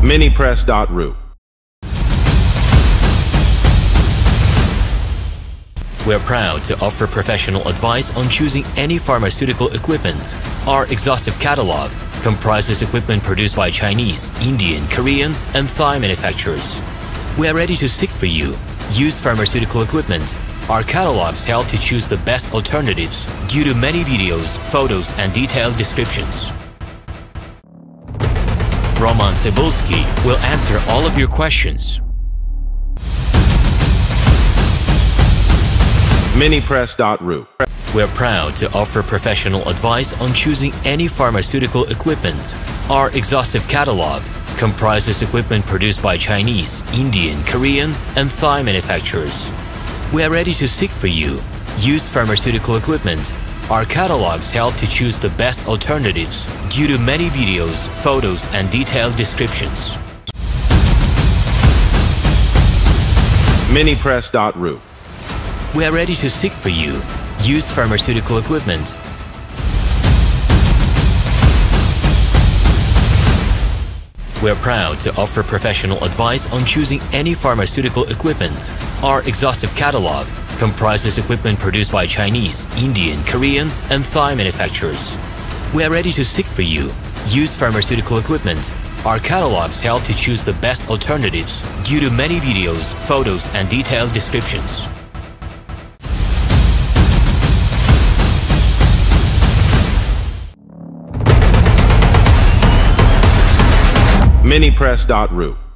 Minipress.ru. We're proud to offer professional advice on choosing any pharmaceutical equipment. Our exhaustive catalog comprises equipment produced by Chinese, Indian, Korean, and Thai manufacturers. We are ready to seek for you used pharmaceutical equipment. Our catalogs help to choose the best alternatives due to many videos, photos, and detailed descriptions. RomanTsibulsky will answer all of your questions. Minipress.ru. We're proud to offer professional advice on choosing any pharmaceutical equipment. Our exhaustive catalog comprises equipment produced by Chinese, Indian, Korean, and Thai manufacturers. We are ready to seek for you used pharmaceutical equipment. Our catalogs help to choose the best alternatives due to many videos, photos, and detailed descriptions. Minipress.ru. We are ready to seek for you used pharmaceutical equipment. We're proud to offer professional advice on choosing any pharmaceutical equipment. Our exhaustive catalog comprises equipment produced by Chinese, Indian, Korean, and Thai manufacturers. We are ready to seek for you used pharmaceutical equipment. Our catalogs help to choose the best alternatives due to many videos, photos, and detailed descriptions. Minipress.ru.